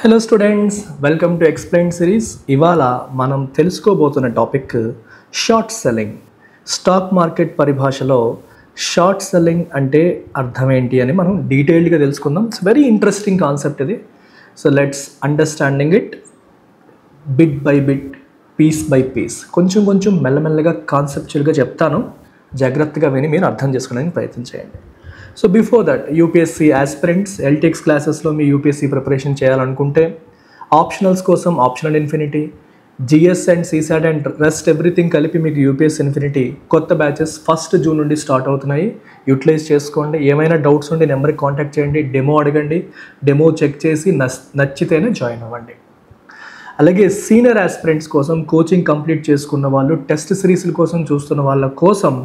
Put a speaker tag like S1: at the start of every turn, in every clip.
S1: Hello students, welcome to explain series. ఇవాళ మనం తెలుసుకోబోతున్న topic short selling. Stock market పరిభాషలో షార్ట్ సెల్లింగ్ అంటే అర్థం ఏంటి అని మనం డీటెయిల్డ్గా తెలుసుకుందాం. ఇట్స్ వెరీ ఇంట్రెస్టింగ్ కాన్సెప్ట్ ఇది. So let's understanding it bit by bit, piece by piece, కొంచెం కొంచెం మెల్లమెల్లగా కాన్సెప్చువల్గా చెప్తాను. జాగ్రత్తగా విని మీరు అర్థం చేసుకోవడానికి ప్రయత్నం చేయండి. So before that, UPSC aspirants ఎల్టెక్స్ క్లాసెస్లో మీ యూపీఎస్సీ ప్రిపరేషన్ చేయాలనుకుంటే ఆప్షనల్స్ కోసం optional infinity, GS and CSAT and rest everything కలిపి మీకు యూపీఎస్సీ ఇన్ఫినిటీ కొత్త బ్యాచెస్ 1 జూన్ నుండి స్టార్ట్ అవుతున్నాయి. యూటిలైజ్ చేసుకోండి. ఏమైనా డౌట్స్ ఉంటే నెంబర్కి కాంటాక్ట్ చేయండి, డెమో అడగండి, డెమో చెక్ చేసి నచ్చితేనే జాయిన్ అవ్వండి. అలాగే సీనియర్ ఆస్పిరెంట్స్ కోసం, కోచింగ్ కంప్లీట్ చేసుకున్న వాళ్ళు, టెస్ట్ సిరీస్ల కోసం చూస్తున్న వాళ్ళ కోసం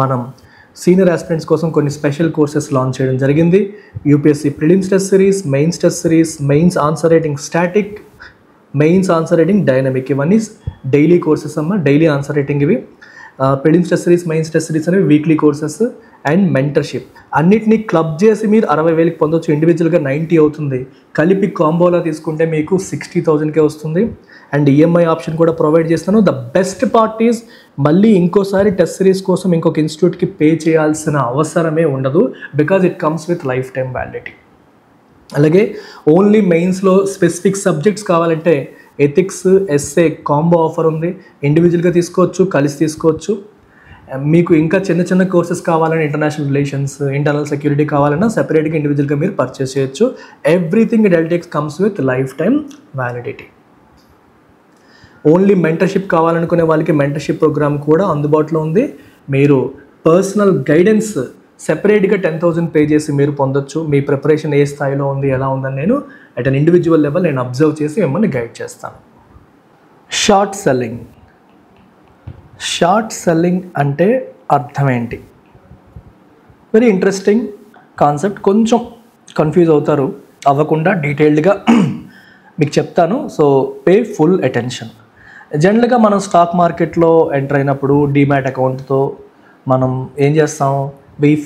S1: మనం సీనియర్ ఆస్పిరెంట్స్ కోసం కొన్ని స్పెషల్ కోర్సెస్ లాంచ్ చేయడం జరిగింది. UPSC prelims test series, mains test series, mains answer writing static, mains answer writing dynamic, ఇవన్నీ డైలీ కోర్సెస్ అమ్మ. డైలీ ఆన్సర్ రైటింగ్ ఇవి. Prelims test series, mains test series అనేవి weekly courses. And mentorship అన్నిటినీ club చేసి మీరు 60,000కి పొందొచ్చు. ఇండివిజువల్గా 90 అవుతుంది. కలిపి కాంబోలో తీసుకుంటే మీకు 60,000కే వస్తుంది. అండ్ ఈఎంఐ ఆప్షన్ కూడా ప్రొవైడ్ చేస్తాను. ద బెస్ట్ పార్ట్ ఈజ్ మళ్ళీ ఇంకోసారి టెస్ట్ సిరీస్ కోసం ఇంకొక ఇన్స్టిట్యూట్కి పే చేయాల్సిన అవసరమే ఉండదు, because it comes with life time validity. అలాగే ఓన్లీ మెయిన్స్లో స్పెసిఫిక్ సబ్జెక్ట్స్ కావాలంటే ఎథిక్స్, ఎస్ఏ కాంబో ఆఫర్ ఉంది. ఇండివిజువల్గా తీసుకోవచ్చు, కలిసి తీసుకోవచ్చు. మీకు ఇంకా చిన్న చిన్న కోర్సెస్ కావాలని, ఇంటర్నేషనల్ రిలేషన్స్, ఇంటర్నల్ సెక్యూరిటీ కావాలన్నా సెపరేట్గా ఇండివిజువల్గా మీరు పర్చేస్ చేయొచ్చు. Everything it ఎల్టెక్స్ comes with life time validity. Only mentorship కావాలనుకునే వాళ్ళకి మెంటర్షిప్ ప్రోగ్రామ్ కూడా అందుబాటులో ఉంది. మీరు పర్సనల్ గైడెన్స్ సెపరేట్గా 10,000 పే చేసి మీరు పొందొచ్చు. మీ ప్రిపరేషన్ ఏ స్థాయిలో ఉంది, ఎలా ఉందని నేను అట్ అన్ ఇండివిజువల్ లెవెల్ నేను అబ్జర్వ్ చేసి మిమ్మల్ని గైడ్ చేస్తాను. Short selling. షార్ట్ సెల్లింగ్ అంటే అర్థం ఏంటి? Very interesting concept. కొంచెం కన్ఫ్యూజ్ అవుతారు, అవ్వకుండా డీటెయిల్డ్గా మీకు చెప్తాను. So pay full attention. జనరల్గా మనం స్టాక్ మార్కెట్లో ఎంటర్ అయినప్పుడు డీమ్యాట్ అకౌంట్తో మనం ఏం చేస్తాం?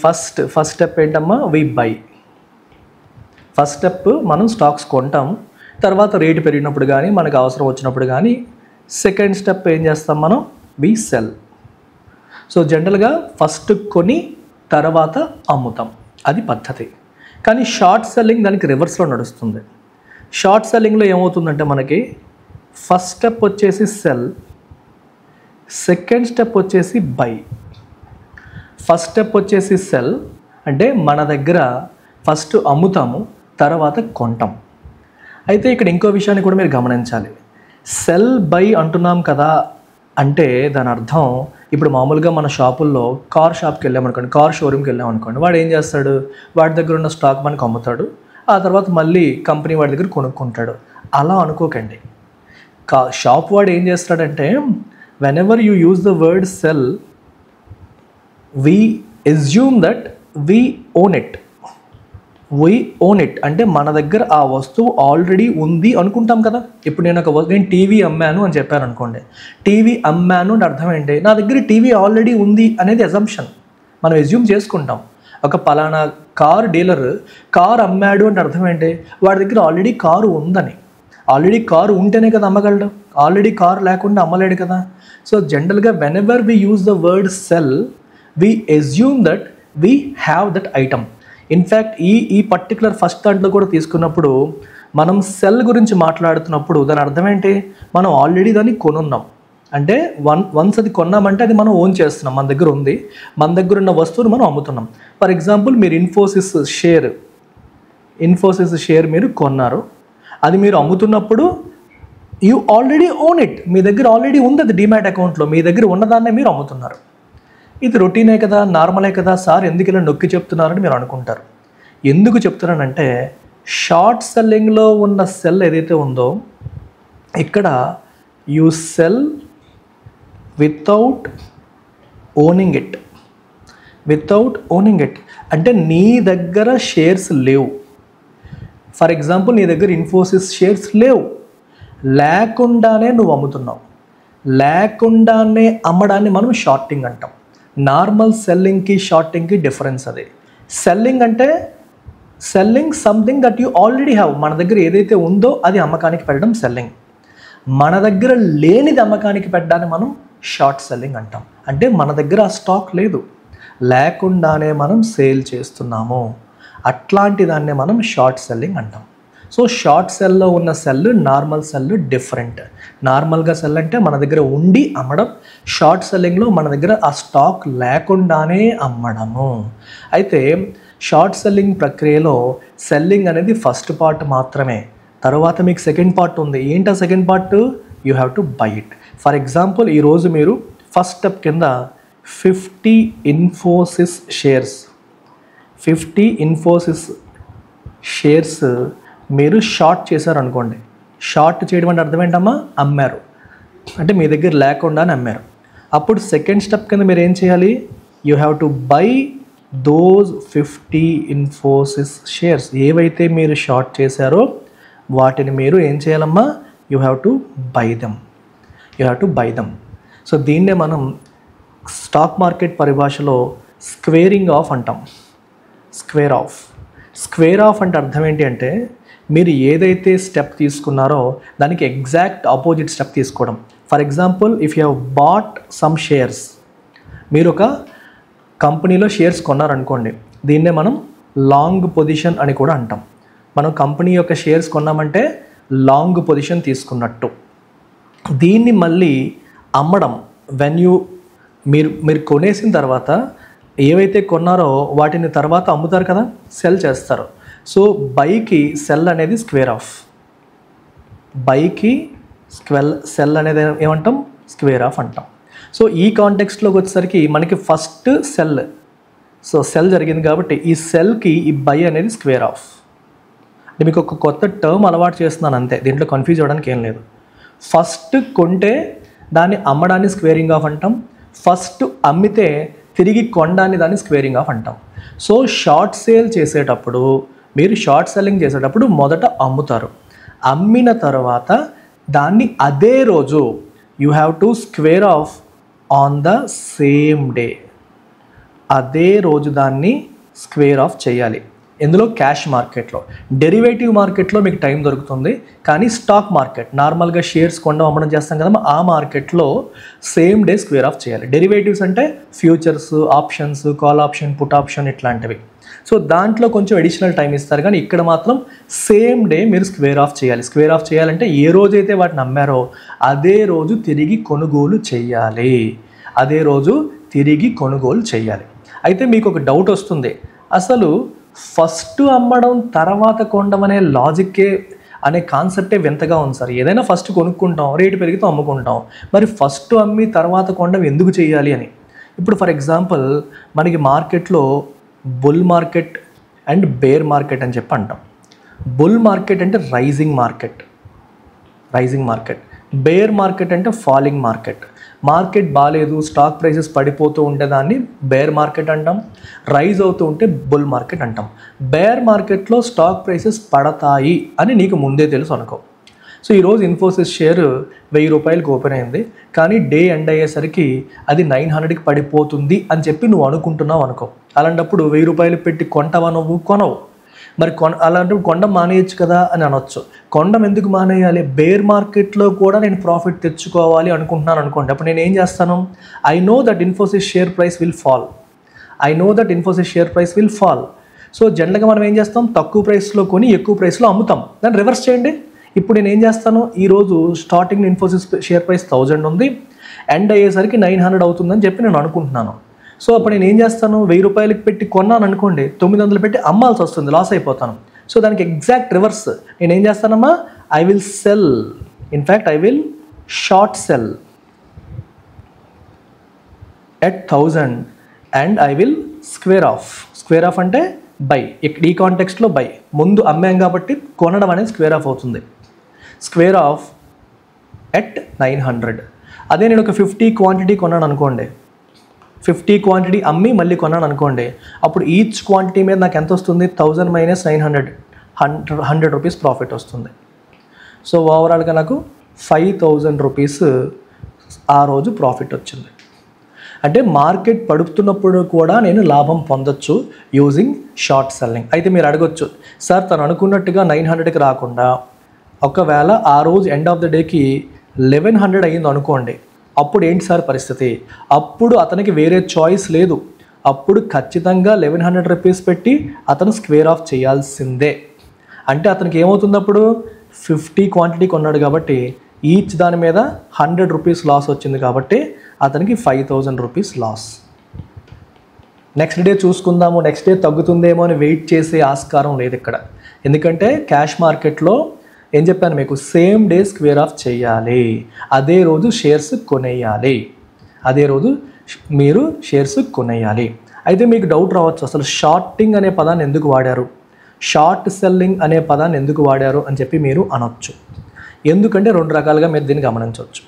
S1: ఫస్ట్ స్టెప్ ఏంటమ్మా? బై. ఫస్ట్ స్టెప్ మనం స్టాక్స్ కొంటాం. తర్వాత రేటు పెరిగినప్పుడు కానీ, మనకు అవసరం వచ్చినప్పుడు కానీ సెకండ్ స్టెప్ ఏం చేస్తాం మనం? సెల్. సో జనరల్గా ఫస్ట్ కొని తర్వాత అమ్ముతాం, అది పద్ధతి. కానీ షార్ట్ సెల్లింగ్ దానికి రివర్స్లో నడుస్తుంది. షార్ట్ సెల్లింగ్లో ఏమవుతుందంటే మనకి ఫస్ట్ స్టెప్ వచ్చేసి సెల్, సెకండ్ స్టెప్ వచ్చేసి బై. ఫస్ట్ స్టెప్ వచ్చేసి సెల్ అంటే మన దగ్గర ఫస్ట్ అమ్ముతాము, తర్వాత కొంటాం. అయితే ఇక్కడ ఇంకో విషయాన్ని కూడా మీరు గమనించాలి. సెల్ బై అంటున్నాం కదా అంటే దాని అర్థం, ఇప్పుడు మామూలుగా మన షాపుల్లో కార్ షాప్కి వెళ్ళామనుకోండి, కార్ షోరూమ్కి వెళ్ళామనుకోండి, వాడు ఏం చేస్తాడు? వాడి దగ్గర ఉన్న స్టాక్ మనకు అమ్ముతాడు, ఆ తర్వాత మళ్ళీ కంపెనీ వాడి దగ్గర కొనుక్కుంటాడు. అలా అనుకోకండి. షాప్ వాడు ఏం చేస్తాడంటే, when ever you use the word cell, we assume that we own it. We own it అంటే మన దగ్గర ఆ వస్తువు ఆల్రెడీ ఉంది అనుకుంటాం కదా. ఇప్పుడు నేను టీవీ అమ్మాను అని చెప్పాను అనుకోండి. టీవీ అమ్మాను అంటే అర్థం ఏంటి? నా దగ్గర టీవీ ఆల్రెడీ ఉంది అనేది అజంప్షన్, మనం అస్యూమ్ చేసుకుంటాం. ఒక పలానా కార్ డీలర్ కార్ అమ్మాడు అంటే అర్థం ఏంటి? వాడి దగ్గర ఆల్రెడీ కారు ఉందని. ఆల్రెడీ కారు ఉంటేనే కదా అమ్మగలడు, ఆల్రెడీ కారు లేకుండా అమ్మలేడు కదా. సో జనరల్గా when ever we use the word cell, we assume that we have that item. In fact ఈ పర్టికులర్ ఫస్ట్ దాంట్లో కూడా తీసుకున్నప్పుడు మనం సెల్ గురించి మాట్లాడుతున్నప్పుడు దాని అర్థం ఏంటి? మనం ఆల్రెడీ దాన్ని కొనున్నాం. అంటే వన్స్ అది కొన్నామంటే అది మనం ఓన్ చేస్తున్నాం, మన దగ్గర ఉంది, మన దగ్గర ఉన్న వస్తువును మనం అమ్ముతున్నాం. ఫర్ ఎగ్జాంపుల్, మీరు ఇన్ఫోసిస్ షేర్ మీరు కొన్నారు, అది మీరు అమ్ముతున్నప్పుడు యూ ఆల్రెడీ ఓన్ ఇట్. మీ దగ్గర ఆల్రెడీ ఉంది, అది డీమ్యాట్ అకౌంట్లో మీ దగ్గర ఉన్నదాన్నే మీరు అమ్ముతున్నారు. ఇది రొటీనే కదా, నార్మలే కదా, సార్ ఎందుకు ఇలా నొక్కి చెప్తున్నారని మీరు అనుకుంటారు. ఎందుకు చెప్తున్నానంటే, షార్ట్ సెల్లింగ్లో ఉన్న సెల్ ఏదైతే ఉందో ఇక్కడ you cell without owning it. Without owning it అంటే నీ దగ్గర షేర్స్ లేవు. ఫర్ ఎగ్జాంపుల్, నీ దగ్గర ఇన్ఫోసిస్ షేర్స్ లేవు, లేకుండానే నువ్వు అమ్ముతున్నావు. లేకుండానే అమ్మడాన్ని మనం షార్టింగ్ అంటాం. నార్మల్ సెల్లింగ్కి షార్టింగ్కి డిఫరెన్స్ అది. సెల్లింగ్ అంటే selling something that you already have. మన దగ్గర ఏదైతే ఉందో అది అమ్మకానికి పెట్టడం సెల్లింగ్. మన దగ్గర లేనిది అమ్మకానికి పెట్టడాన్ని మనం షార్ట్ సెల్లింగ్ అంటాం. అంటే మన దగ్గర ఆ స్టాక్ లేదు, లేకుండానే మనం సేల్ చేస్తున్నాము, అట్లాంటి దాన్నే మనం షార్ట్ సెల్లింగ్ అంటాం. సో షార్ట్ సెల్లో ఉన్న సెల్, నార్మల్ సెల్ డిఫరెంట్. నార్మల్గా సెల్ అంటే మన దగ్గర ఉండి అమ్మడం, షార్ట్ సెల్లింగ్లో మన దగ్గర ఆ స్టాక్ లేకుండానే అమ్మడము. అయితే షార్ట్ సెల్లింగ్ ప్రక్రియలో సెల్లింగ్ అనేది ఫస్ట్ పార్ట్ మాత్రమే. తర్వాత మీకు సెకండ్ పార్ట్ ఉంది. ఏంటా second part? You have to by it. For example, ఈరోజు మీరు ఫస్ట్ స్టెప్ కింద 50 ఇన్ఫోసిస్ షేర్స్, 50 ఇన్ఫోసిస్ షేర్స్ మీరు షార్ట్ చేశారు అనుకోండి. షార్ట్ చేయడం అంటే అర్థం ఏంటమ్మా? అమ్మారు, అంటే మీ దగ్గర లేకుండానే అమ్మారు. అప్పుడు సెకండ్ స్టెప్ కింద మీరు ఏం చేయాలి? You have to buy those 50 Infosys shares. ఏవైతే మీరు షార్ట్ చేశారో వాటిని మీరు ఏం చేయాలమ్మా? You have to buy them. You have to buy them. So దీన్నే మనం స్టాక్ మార్కెట్ పరిభాషలో స్క్వేరింగ్ ఆఫ్ అంటాం. Square off. స్క్వేర్ ఆఫ్ అంటే అర్థం ఏంటి అంటే, మీరు ఏదైతే స్టెప్ తీసుకున్నారో దానికి ఎగ్జాక్ట్ ఆపోజిట్ స్టెప్ తీసుకోవడం. For example, if you have bought some shares, మీరు ఒక కంపెనీలో షేర్స్ కొన్నారనుకోండి, దీన్నే మనం లాంగ్ పొజిషన్ అని కూడా అంటాం. మనం కంపెనీ యొక్క షేర్స్ కొన్నామంటే లాంగ్ పొజిషన్ తీసుకున్నట్టు. దీన్ని మళ్ళీ అమ్మడం, మీరు కొనేసిన తర్వాత ఏవైతే కొన్నారో వాటిని తర్వాత అమ్ముతారు కదా, సెల్ చేస్తారు. సో బైకి సెల్ అనేది స్క్వేర్ ఆఫ్. బైకి సెల్ అనేది ఏమంటాం? స్క్వేర్ ఆఫ్ అంటాం. సో ఈ కాంటెక్స్ట్లోకి వచ్చేసరికి మనకి ఫస్ట్ సెల్, సో సెల్ జరిగింది కాబట్టి ఈ సెల్కి ఈ బై అనేది స్క్వేర్ ఆఫ్. అంటే మీకు ఒక కొత్త టర్మ్ అలవాటు చేస్తున్నాను అంతే, దీంట్లో కన్ఫ్యూజ్ అవ్వడానికి ఏం లేదు. ఫస్ట్ కొంటే దాన్ని అమ్మడాన్ని స్క్వేరింగ్ ఆఫ్ అంటాం. ఫస్ట్ అమ్మితే తిరిగి కొనడాన్ని దాన్ని స్క్వేరింగ్ ఆఫ్ అంటాం. సో షార్ట్ సేల్ చేసేటప్పుడు, మీరు షార్ట్ సెల్లింగ్ చేసేటప్పుడు మొదట అమ్ముతారు. అమ్మిన తర్వాత దాన్ని అదే రోజు you have to square of on the same day. అదే రోజు దాన్ని స్క్వేర్ ఆఫ్ చేయాలి. ఇందులో క్యాష్ మార్కెట్లో. డెరివేటివ్ మార్కెట్లో మీకు టైం దొరుకుతుంది, కానీ స్టాక్ మార్కెట్, నార్మల్గా షేర్స్ కొనడం అమ్మడం చేస్తాం కదా, ఆ మార్కెట్లో సేమ్ డే స్క్వేర్ ఆఫ్ చేయాలి. డెరివేటివ్స్ అంటే futures, options, call option, put option ఇట్లాంటివి. సో దాంట్లో కొంచెం అడిషనల్ టైం ఇస్తారు, కానీ ఇక్కడ మాత్రం సేమ్ డే మీరు స్క్వేర్ ఆఫ్ చేయాలి. స్క్వేర్ ఆఫ్ చేయాలంటే ఏ రోజైతే వాటిని అమ్మారో అదే రోజు తిరిగి కొనుగోలు చేయాలి. అదే రోజు తిరిగి కొనుగోలు చేయాలి. అయితే మీకు ఒక డౌట్ వస్తుంది, అసలు ఫస్ట్ అమ్మడం తర్వాత కొనడం అనే లాజిక్కే, అనే కాన్సెప్టే వింతగా ఉంది సార్. ఏదైనా ఫస్ట్ కొనుక్కుంటాం, రేటు పెరిగితే అమ్ముకుంటాం, మరి ఫస్ట్ అమ్మి తర్వాత కొనడం ఎందుకు చేయాలి అని. ఇప్పుడు ఫర్ ఎగ్జాంపుల్, మనకి మార్కెట్లో bull market and bear market అని చెప్పి అంటాం. బుల్ మార్కెట్ అంటే రైజింగ్ మార్కెట్, బేర్ మార్కెట్ అంటే ఫాలింగ్ మార్కెట్. మార్కెట్ బాగాలేదు, స్టాక్ ప్రైసెస్ పడిపోతూ ఉంటే దాన్ని బేర్ మార్కెట్ అంటాం. రైజ్ అవుతూ ఉంటే బుల్ మార్కెట్ అంటాం. బేర్ మార్కెట్లో స్టాక్ ప్రైసెస్ పడతాయి అని నీకు ముందే తెలుసు అనుకో. సో ఈరోజు ఇన్ఫోసిస్ షేర్ 1000 రూపాయలకు ఓపెన్ అయింది, కానీ డే ఎండ్ అయ్యేసరికి అది 900కి పడిపోతుంది అని చెప్పి నువ్వు అనుకుంటున్నావు అనుకో. అలాంటప్పుడు 1000 రూపాయలు పెట్టి కొంటావా? నువ్వు కొనవు. మరి అలాంటప్పుడు కొండం మానేయచ్చు కదా అని అనొచ్చు. కొండం ఎందుకు మానేయాలి? బేర్ మార్కెట్లో కూడా నేను ప్రాఫిట్ తెచ్చుకోవాలి అనుకుంటున్నాను అనుకోండి. అప్పుడు నేను ఏం చేస్తాను? I know that Infosys share price will fall. So జనరల్గా మనం ఏం చేస్తాం? తక్కువ ప్రైస్లో కొని ఎక్కువ ప్రైస్లో అమ్ముతాం. దాన్ని రివర్స్ చేయండి. ఇప్పుడు నేను ఏం చేస్తాను? ఈరోజు స్టార్టింగ్ ఇన్ఫోసిస్ షేర్ ప్రైస్ 1000 ఉంది, ఎండ్ అయ్యేసరికి 900 అవుతుందని చెప్పి నేను అనుకుంటున్నాను. సో అప్పుడు నేను ఏం చేస్తాను? 1000 రూపాయలకి పెట్టి కొన్నాను అనుకోండి, 900 పెట్టి అమ్మాల్సి వస్తుంది, లాస్ అయిపోతాను. సో దానికి ఎగ్జాక్ట్ రివర్స్ నేను ఏం చేస్తానమ్మా? I will sell, in fact I will short cell at 1000 and I will square off అంటే బై. ఇక్కడ ఈ కాంటెక్స్ట్లో బై, ముందు అమ్మాం కాబట్టి కొనడం అనేది స్క్వేర్ ఆఫ్ అవుతుంది. Square of at 900. అదే నేను ఒక 50 క్వాంటిటీ కొన్నాను అనుకోండి, 50 క్వాంటిటీ అమ్మి మళ్ళీ కొన్నాను అనుకోండి, అప్పుడు ఈచ్ క్వాంటిటీ మీద నాకు ఎంత వస్తుంది? 1000 మైనస్ 900, 100 రూపీస్ ప్రాఫిట్ వస్తుంది. సో ఓవరాల్గా నాకు 5000 రూపీస్ ఆ రోజు ప్రాఫిట్ వచ్చింది. అంటే మార్కెట్ పడుతున్నప్పుడు కూడా నేను లాభం పొందొచ్చు యూజింగ్ షార్ట్ సెల్లింగ్. అయితే మీరు అడగొచ్చు, సార్ తను అనుకున్నట్టుగా 900కి రాకుండా ఒకవేళ ఆ రోజు ఎండ్ ఆఫ్ ద డేకి 1100 అయ్యింది అనుకోండి, అప్పుడు ఏంటి సార్ పరిస్థితి? అప్పుడు అతనికి వేరే చాయిస్ లేదు, అప్పుడు ఖచ్చితంగా 1100 రూపీస్ పెట్టి అతను స్క్వేర్ ఆఫ్ చేయాల్సిందే. అంటే అతనికి ఏమవుతుంది, అప్పుడు 50 క్వాంటిటీ కొన్నాడు కాబట్టి ఈచ్ దాని మీద 100 రూపీస్ లాస్ వచ్చింది కాబట్టి అతనికి 5000 రూపీస్ లాస్. నెక్స్ట్ డే చూసుకుందాము, నెక్స్ట్ డే తగ్గుతుందేమో అని వెయిట్ చేసే ఆస్కారం లేదు ఇక్కడ. ఎందుకంటే క్యాష్ మార్కెట్లో ఏం చెప్పాను మీకు, సేమ్ డే స్క్వేర్ ఆఫ్ చేయాలి, అదే రోజు షేర్స్ కొనేయాలి, అదే రోజు మీరు షేర్స్ కొనేయాలి. అయితే మీకు డౌట్ రావచ్చు, అసలు షార్టింగ్ అనే పదాన్ని ఎందుకు వాడారు, షార్ట్ సెల్లింగ్ అనే పదాన్ని ఎందుకు వాడారు అని చెప్పి మీరు అనొచ్చు. ఎందుకంటే రెండు రకాలుగా మీరు దీన్ని గమనించవచ్చు.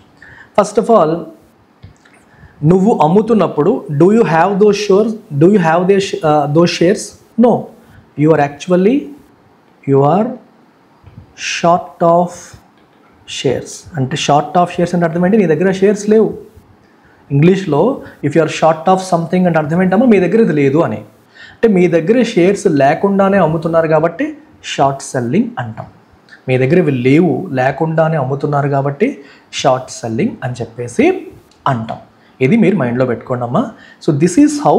S1: ఫస్ట్ ఆఫ్ ఆల్, నువ్వు అమ్ముతున్నప్పుడు do you have those shares? No, you are short of shares. అంటే షార్ట్ ఆఫ్ షేర్స్ అంటే అర్థం ఏంటి, నీ దగ్గర షేర్స్ లేవు. ఇంగ్లీష్లో if you are short of something అంటే అర్థం ఏంటమ్మా, మీ దగ్గర ఇది లేదు అని. అంటే మీ దగ్గర షేర్స్ లేకుండానే అమ్ముతున్నారు కాబట్టి షార్ట్ సెల్లింగ్ అంటాం. మీ దగ్గర ఇవి లేవు, లేకుండానే అమ్ముతున్నారు కాబట్టి షార్ట్ సెల్లింగ్ అని చెప్పేసి అంటాం. ఇది మీరు మైండ్లో పెట్టుకోండి అమ్మా. So this is how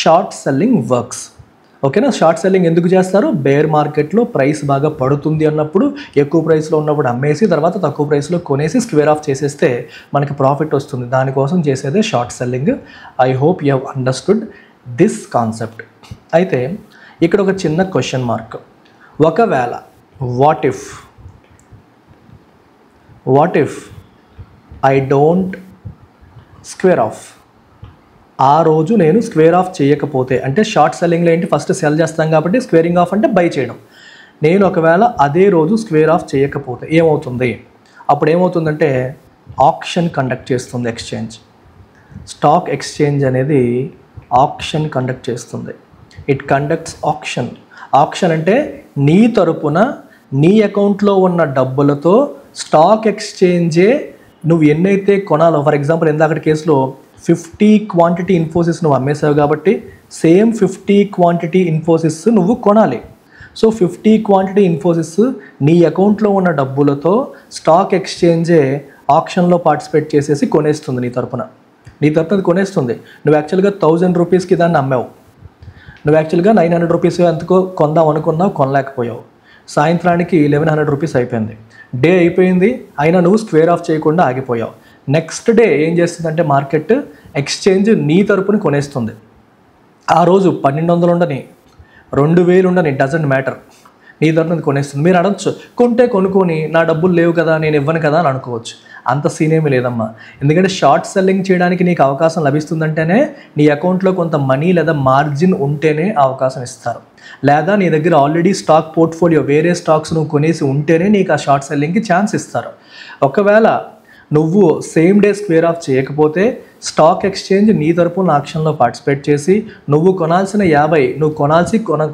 S1: short selling works. ఓకేనా? షార్ట్ సెల్లింగ్ ఎందుకు చేస్తారు? బేర్ మార్కెట్లో ప్రైస్ బాగా పడుతుంది అన్నప్పుడు ఎక్కువ ప్రైస్లో ఉన్నప్పుడు అమ్మేసి తర్వాత తక్కువ ప్రైస్లో కొనేసి స్క్వేర్ ఆఫ్ చేసేస్తే మనకి ప్రాఫిట్ వస్తుంది. దానికోసం చేసేదే short selling. I hope you have understood this concept. అయితే ఇక్కడ ఒక చిన్న క్వశ్చన్ మార్క్. ఒకవేళ what if I don't square of, ఆ రోజు నేను స్క్వేర్ ఆఫ్ చేయకపోతే, అంటే షార్ట్ సెల్లింగ్లో ఏంటి, ఫస్ట్ సెల్ చేస్తాం కాబట్టి స్క్వేరింగ్ ఆఫ్ అంటే బై చేయడం. నేను ఒకవేళ అదే రోజు స్క్వేర్ ఆఫ్ చేయకపోతే ఏమవుతుంది? అప్పుడు ఏమవుతుందంటే ఆక్షన్ కండక్ట్ చేస్తుంది ఎక్స్చేంజ్. స్టాక్ ఎక్స్చేంజ్ అనేది ఆక్షన్ కండక్ట్ చేస్తుంది. It conducts auction. ఆక్షన్ అంటే నీ తరపున నీ అకౌంట్లో ఉన్న డబ్బులతో స్టాక్ ఎక్స్చేంజే నువ్వు ఎన్నైతే కొనాలో, ఫర్ ఎగ్జాంపుల్ ఇందాకటి కేసులో 50 క్వాంటిటీ ఇన్ఫోసిస్ నువ్వు అమ్మేసావు కాబట్టి సేమ్ 50 క్వాంటిటీ ఇన్ఫోసిస్ నువ్వు కొనాలి. సో 50 క్వాంటిటీ ఇన్ఫోసిస్ నీ అకౌంట్లో ఉన్న డబ్బులతో స్టాక్ ఎక్స్చేంజే ఆప్షన్లో పార్టిసిపేట్ చేసేసి కొనేస్తుంది నీ తరపున కొనేస్తుంది. నువ్వు యాక్చువల్గా 1000 రూపీస్కి దాన్ని అమ్మావు, నువ్వు యాక్చువల్గా 900 రూపీస్ ఎంతకో కొందాం అనుకున్నావు, కొనలేకపోయావు. సాయంత్రానికి 1100 రూపీస్ అయిపోయింది, డే అయిపోయింది, అయినా నువ్వు స్క్వేర్ ఆఫ్ చేయకుండా ఆగిపోయావు. నెక్స్ట్ డే ఏం చేస్తుందంటే మార్కెట్ ఎక్స్చేంజ్ నీ తరపున కొనేస్తుంది. ఆ రోజు 1200 ఉండని 2000 ఉండని, డజంట్ మ్యాటర్, నీ తరపున కొనేస్తుంది. మీరు అనొచ్చు, కొంటే కొనుక్కొని నా డబ్బులు లేవు కదా నేను ఇవ్వను కదా అని అనుకోవచ్చు. అంత సీన్ ఏమీ లేదమ్మా. ఎందుకంటే షార్ట్ సెల్లింగ్ చేయడానికి నీకు అవకాశం లభిస్తుందంటేనే నీ అకౌంట్లో కొంత మనీ లేదా మార్జిన్ ఉంటేనే అవకాశం ఇస్తారు, లేదా నీ దగ్గర ఆల్రెడీ స్టాక్ పోర్ట్ఫోలియో వేరే స్టాక్స్ నువ్వు కొనేసి ఉంటేనే నీకు ఆ షార్ట్ సెల్లింగ్కి ఛాన్స్ ఇస్తారు. ఒకవేళ నువ్వు సేమ్ డే స్క్వేర్ ఆఫ్ చేయకపోతే స్టాక్ ఎక్స్చేంజ్ నీ తరపున ఆక్షన్లో పార్టిసిపేట్ చేసి నువ్వు కొనాల్సిన 50 నువ్వు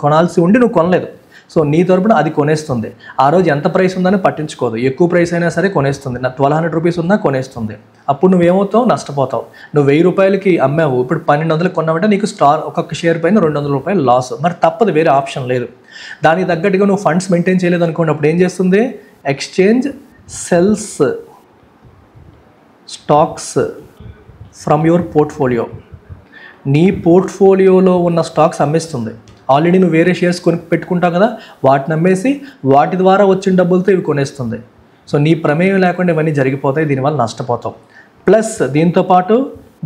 S1: కొనాల్సి ఉండి నువ్వు కొనలేదు, సో నీ తరపున అది కొనేస్తుంది. ఆ రోజు ఎంత ప్రైస్ ఉందని పట్టించుకోదు, ఎక్కువ ప్రైస్ అయినా సరే కొనేస్తుంది. 1200 రూపీస్ ఉన్నా కొనేస్తుంది. అప్పుడు నువ్వేమవుతావు, నష్టపోతావు. నువ్వు 1000 రూపాయలకి అమ్మావు, ఇప్పుడు 1200కి కొన్నావంటే నీకు ఒక్కొక్క షేర్ పైన 200 రూపాయలు లాస్. మరి తప్పదు, వేరే ఆప్షన్ లేదు. దానికి తగ్గట్టుగా నువ్వు ఫండ్స్ మెయింటైన్ చేయలేదు అనుకోండి, అప్పుడు ఏం చేస్తుంది, exchange cells stocks from your portfolio. నీ పోర్ట్ఫోలియోలో ఉన్న స్టాక్స్ అమ్మేస్తుంది. ఆల్రెడీ నువ్వు వేరే షేర్స్ పెట్టుకుంటావు కదా, వాటిని అమ్మేసి వాటి ద్వారా వచ్చిన డబ్బులతో ఇవి కొనేస్తుంది. సో నీ ప్రమేయం లేకుండా ఇవన్నీ జరిగిపోతాయి, దీనివల్ల నష్టపోతావు. ప్లస్ దీంతోపాటు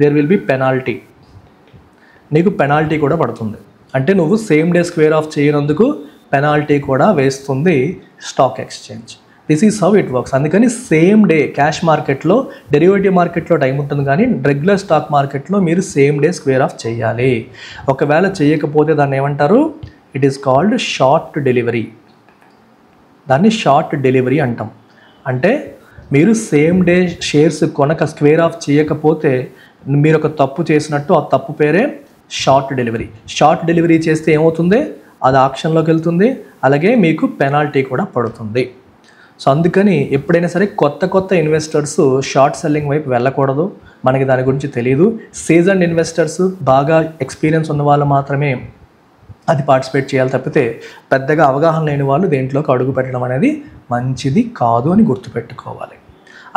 S1: దేర్ విల్ బి పెనాల్టీ, నీకు పెనాల్టీ కూడా పడుతుంది. అంటే నువ్వు సేమ్ డే స్క్వేర్ ఆఫ్ చేయనందుకు పెనాల్టీ కూడా వేస్తుంది stock exchange. This is how it works. అందుకని సేమ్ డే క్యాష్ మార్కెట్లో, డెరివేటివ్ మార్కెట్లో టైం ఉంటుంది, కానీ రెగ్యులర్ స్టాక్ మార్కెట్లో మీరు సేమ్ డే స్క్వేర్ ఆఫ్ చేయాలి. ఒకవేళ చేయకపోతే దాన్ని ఏమంటారు, it is called short delivery. దాన్ని షార్ట్ డెలివరీ అంటాం. అంటే మీరు సేమ్ డే షేర్స్ కొనక స్క్వేర్ ఆఫ్ చేయకపోతే మీరు ఒక తప్పు చేసినట్టు, ఆ తప్పు పేరే షార్ట్ డెలివరీ. షార్ట్ డెలివరీ చేస్తే ఏమవుతుంది, అది ఆప్షన్లోకి వెళ్తుంది, అలాగే మీకు పెనాల్టీ కూడా పడుతుంది. సో అందుకని ఎప్పుడైనా సరే కొత్త ఇన్వెస్టర్స్ షార్ట్ సెల్లింగ్ వైపు వెళ్ళకూడదు. మనకి దాని గురించి తెలియదు. సీజన్డ్ ఇన్వెస్టర్స్, బాగా ఎక్స్పీరియన్స్ ఉన్న వాళ్ళు మాత్రమే అది పార్టిసిపేట్ చేయాలి తప్పితే పెద్దగా అవగాహన లేని వాళ్ళు దేంట్లోకి అడుగు పెట్టడం అనేది మంచిది కాదు అని గుర్తుపెట్టుకోవాలి.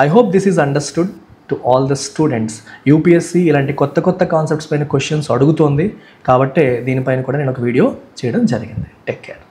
S1: I hope this is understood to all the students. UPSC ఇలాంటి కొత్త కాన్సెప్ట్స్ పైన క్వశ్చన్స్ అడుగుతోంది, కాబట్టే దీనిపైన కూడా నేను ఒక వీడియో చేయడం జరిగింది. Take care.